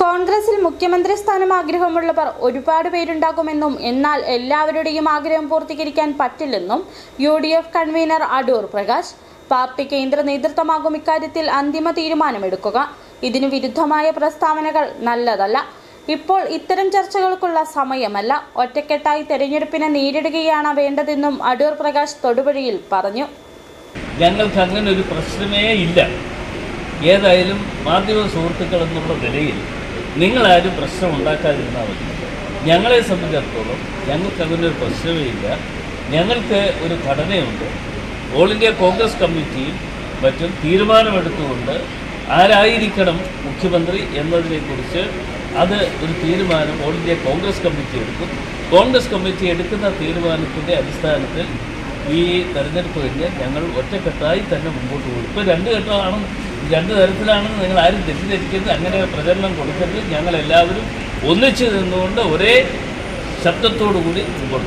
കോൺഗ്രസിൽ മുഖ്യമന്ത്രി സ്ഥാനം ആഗ്രഹമുള്ളവർ ഒരുപാട് പേരുണ്ടാകുമെന്നും എന്നാൽ എല്ലാവരുടെയും ആഗ്രഹം പൂർത്തീകരിക്കാൻ പറ്റില്ലെന്നും UDF convener Adoor Prakash. Party കേന്ദ്ര നേതൃത്വമാകും ഇക്കാര്യത്തിൽ അന്തിമ തീരുമാനമെടുക്കുക. ഇതിനു വിരുദ്ധമായ പ്രസ്താവനകൾ നല്ലതല്ല. ഇപ്പോൾ ഇത്തരം ചർച്ചകൾക്കുള്ള സമയമല്ല. ഒറ്റക്കെട്ടായി തെരഞ്ഞെടുപ്പിനെ നേരിടുകയാണ് വേണ്ടതെന്നും അടൂർ പ്രകാശ് തൊടുപുഴയിൽ പറഞ്ഞു. ഞങ്ങൾക്ക് അങ്ങനെ ഒരു പ്രശ്നമേ ഇല്ല. ഏതായാലും മാധ്യമ സുഹൃത്തുക്കൾ എന്നുള്ള നിലയിൽ നിങ്ങളാരും പ്രശ്നം ഉണ്ടാക്കാതിരുന്നാൽ മതി. ഞങ്ങളെ സംബന്ധിച്ചിടത്തോളം ഞങ്ങൾക്ക് അങ്ങനെ ഒരു പ്രശ്നമേ ഇല്ല. ഞങ്ങൾക്ക് ഒരു ഘടനയുണ്ട്. ഓൾ ഇന്ത്യ കോൺഗ്രസ് കമ്മിറ്റിയും മറ്റും തീരുമാനമെടുത്തുകൊണ്ട് ആരായിരിക്കണം മുഖ്യമന്ത്രി എന്നതിനെക്കുറിച്ച് അത് ഒരു തീരുമാനം ഓൾ ഇന്ത്യ കോൺഗ്രസ് കമ്മിറ്റി എടുക്കും. കോൺഗ്രസ് കമ്മിറ്റി എടുക്കുന്ന തീരുമാനത്തിൻ്റെ അടിസ്ഥാനത്തിൽ ഈ തെരഞ്ഞെടുപ്പ് കഴിഞ്ഞ് ഞങ്ങൾ ഒറ്റക്കെട്ടായി തന്നെ മുമ്പോട്ട് പോകും. ഇപ്പോൾ രണ്ട് തരത്തിലാണെന്ന് നിങ്ങൾ ആരും തെറ്റിദ്ധരിക്കരുത്. അങ്ങനെ പ്രചരണം കൊടുക്കരുത്. ഞങ്ങളെല്ലാവരും ഒന്നിച്ച് നിന്നുകൊണ്ട് ഒരേ ശബ്ദത്തോടു കൂടി മുമ്പോട്ട്